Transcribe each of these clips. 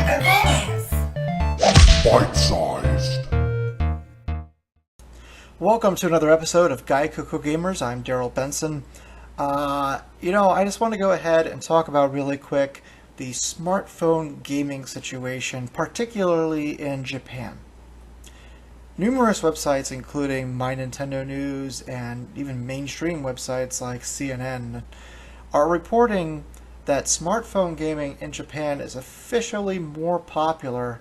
Gaikoku Gamers. Bite-sized. Welcome to another episode of Gaikoku Gamers. I'm Darryl Benson. I just want to go ahead and talk about really quick the smartphone gaming situation, particularly in Japan. Numerous websites, including My Nintendo News and even mainstream websites like CNN, are reporting that smartphone gaming in Japan is officially more popular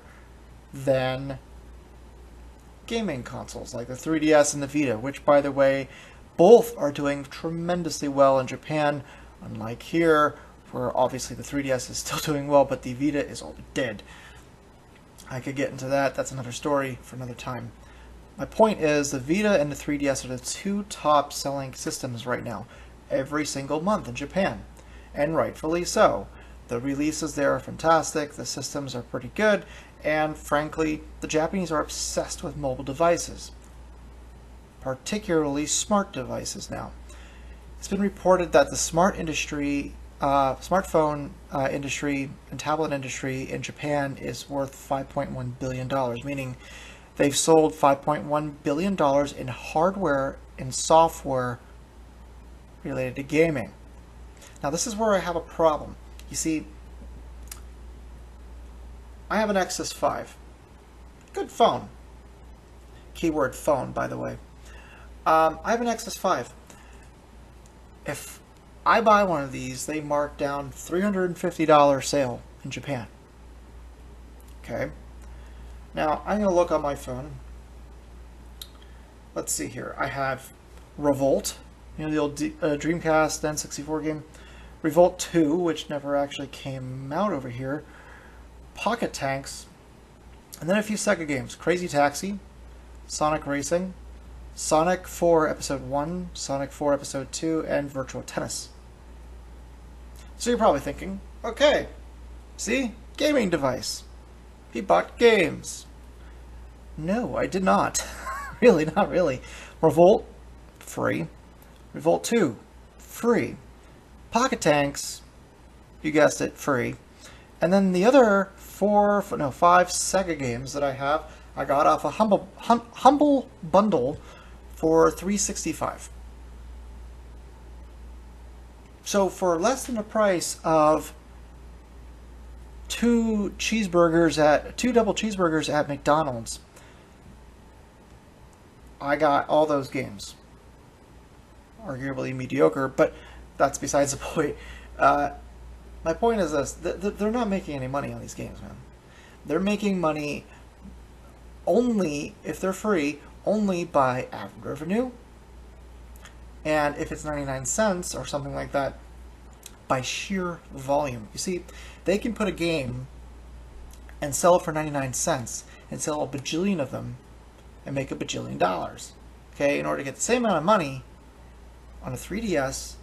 than gaming consoles like the 3DS and the Vita, which, by the way, both are doing tremendously well in Japan, unlike here, where obviously the 3DS is still doing well, but the Vita is all dead. I could get into that. That's another story for another time. My point is, the Vita and the 3DS are the two top selling systems right now, every single month in Japan, and rightfully so. The releases there are fantastic, the systems are pretty good, and frankly, the Japanese are obsessed with mobile devices, particularly smart devices now. It's been reported that the smartphone industry and tablet industry in Japan is worth $5.1 billion, meaning they've sold $5.1 billion in hardware and software related to gaming. Now, this is where I have a problem. You see, I have an Nexus 5. Good phone. Keyword phone, by the way. I have an Nexus 5. If I buy one of these, they mark down $350 sale in Japan. Okay. Now, I'm going to look on my phone. Let's see here. I have Revolt, the old Dreamcast N64 game. Revolt 2, which never actually came out over here. Pocket Tanks. And then a few Sega games. Crazy Taxi, Sonic Racing, Sonic 4 Episode 1, Sonic 4 Episode 2, and Virtua Tennis. So you're probably thinking, okay, see? Gaming device. He bought games. No, I did not. Really, not really. Revolt, free. Revolt 2, free. Pocket Tanks, you guessed it, free. And then the other 5 Sega games that I have, I got off a humble bundle for $365. So for less than the price of two double cheeseburgers at McDonald's, I got all those games. Arguably mediocre, but that's besides the point. My point is this: they're not making any money on these games, man. They're making money only, if they're free, only by ad revenue, and if it's 99 cents or something like that, by sheer volume. You see, they can put a game and sell it for 99 cents and sell a bajillion of them and make $1 bajillion. Okay, in order to get the same amount of money on a 3DS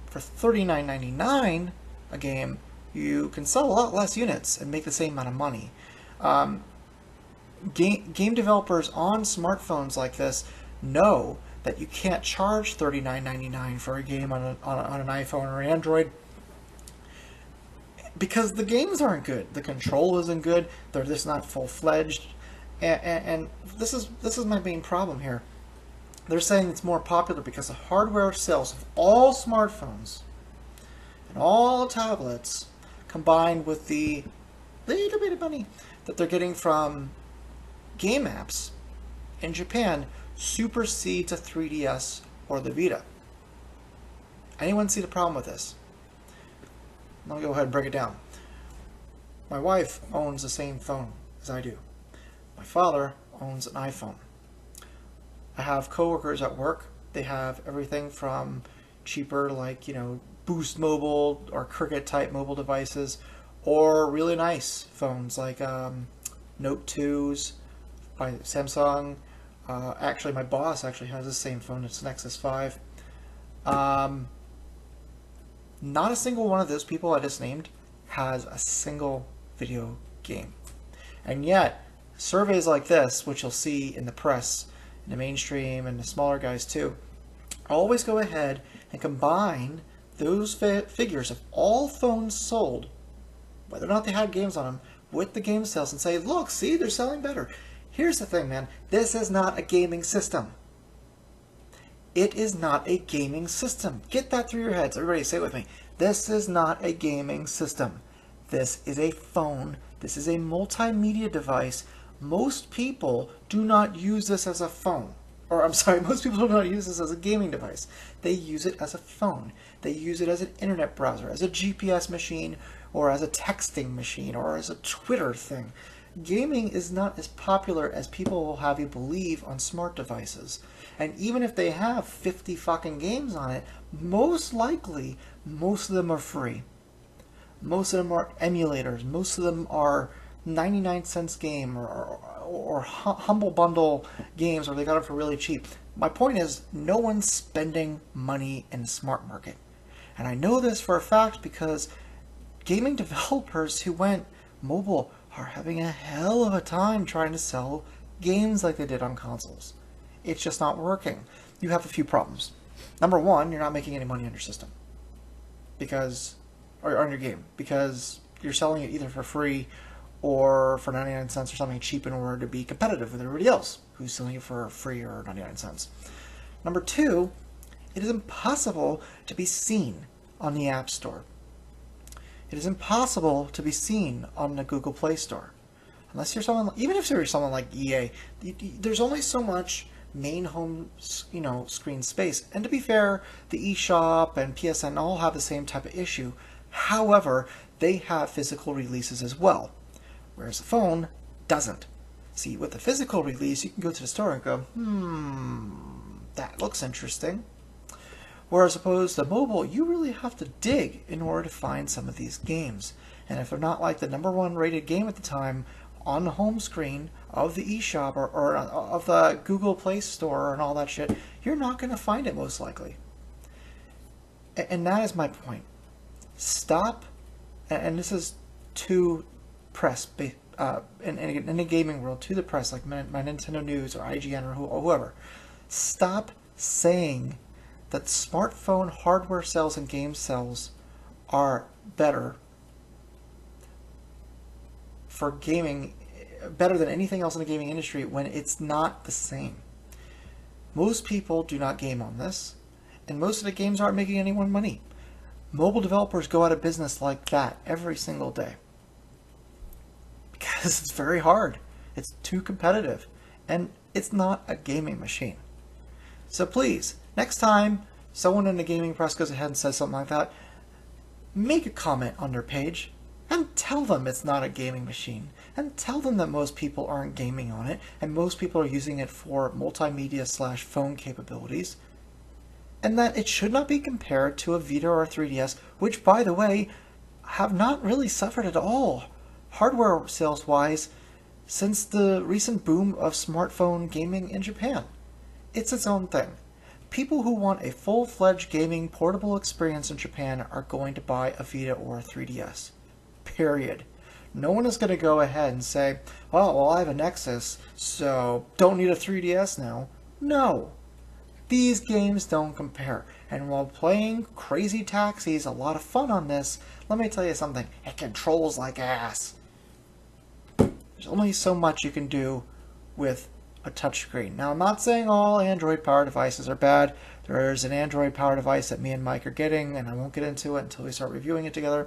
for $39.99 a game, you can sell a lot less units and make the same amount of money. Game developers on smartphones like this know that you can't charge $39.99 for a game on an iPhone or Android because the games aren't good. The control isn't good. They're just not full-fledged. And this is my main problem here. They're saying it's more popular because the hardware sales of all smartphones and all tablets, combined with the little bit of money that they're getting from game apps in Japan, supersedes a 3DS or the Vita. Anyone see the problem with this? Let me go ahead and break it down. My wife owns the same phone as I do. My father owns an iPhone. I have coworkers at work. They have everything from cheaper, like, Boost Mobile or Cricket type mobile devices, or really nice phones like Note 2s by Samsung. Actually, my boss actually has the same phone. It's Nexus 5. Not a single one of those people I just named has a single video game. And yet, surveys like this, which you'll see in the press, in the mainstream, and the smaller guys too, always go ahead and combine those figures of all phones sold, whether or not they had games on them, with the game sales and say, look, see, they're selling better. Here's the thing, man. This is not a gaming system. It is not a gaming system. Get that through your heads. Everybody say it with me. This is not a gaming system. This is a phone. This is a multimedia device. Most people do not use this as a phone. Or, I'm sorry, most people do not use this as a gaming device. They use it as a phone. They use it as an internet browser, as a GPS machine, or as a texting machine, or as a Twitter thing. Gaming is not as popular as people will have you believe on smart devices. And even if they have 50 fucking games on it, most likely, most of them are free. Most of them are emulators. Most of them are 99 cents game or humble bundle games, or they got it for really cheap. My point is, no one's spending money in the smart market. And I know this for a fact because gaming developers who went mobile are having a hell of a time trying to sell games like they did on consoles. It's just not working. You have a few problems. Number one, you're not making any money on your system. Or on your game. Because you're selling it either for free or for 99 cents or something cheap in order to be competitive with everybody else who's selling it for free or 99 cents. Number two, it is impossible to be seen on the App Store. It is impossible to be seen on the Google Play Store. Unless you're someone, even if you're someone like EA, there's only so much main home, screen space. And to be fair, the eShop and PSN all have the same type of issue. However, they have physical releases as well, whereas the phone doesn't. See, with the physical release, you can go to the store and go, that looks interesting. Whereas opposed to mobile, you really have to dig in order to find some of these games. And if they're not like the #1 rated game at the time on the home screen of the eShop or of the Google Play Store and all that shit, you're not going to find it most likely. And that is my point. Stop, and this is to press, in the gaming world, to the press, like my Nintendo News or IGN or whoever. Stop saying that smartphone hardware sales and game sales are better for gaming, better than anything else in the gaming industry, when it's not the same. Most people do not game on this, and most of the games aren't making anyone money. Mobile developers go out of business like that every single day because it's very hard. It's too competitive, and it's not a gaming machine. So please, next time someone in the gaming press goes ahead and says something like that, make a comment on their page and tell them it's not a gaming machine, and tell them that most people aren't gaming on it and most people are using it for multimedia/phone capabilities, and that it should not be compared to a Vita or a 3DS, which, by the way, have not really suffered at all hardware sales wise since the recent boom of smartphone gaming in Japan. It's its own thing. People who want a full-fledged gaming portable experience in Japan are going to buy a Vita or a 3DS. Period. No one is going to go ahead and say, well, I have a Nexus, so don't need a 3DS now. No. These games don't compare. And while playing Crazy Taxi is a lot of fun on this, let me tell you something. It controls like ass. There's only so much you can do with a touchscreen. Now, I'm not saying all Android power devices are bad. There's an Android power device that me and Mike are getting, and I won't get into it until we start reviewing it together,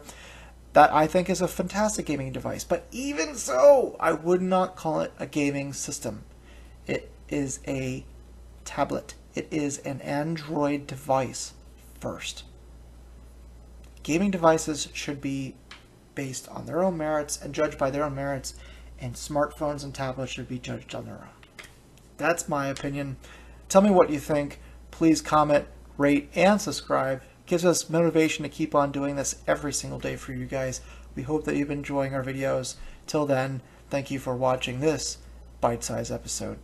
that I think is a fantastic gaming device. But even so, I would not call it a gaming system. It is a tablet. It is an Android device first. Gaming devices should be based on their own merits and judged by their own merits, and smartphones and tablets should be judged on their own. That's my opinion. Tell me what you think. Please comment, rate, and subscribe. It gives us motivation to keep on doing this every single day for you guys. We hope that you've been enjoying our videos. Till then, thank you for watching this bite-sized episode.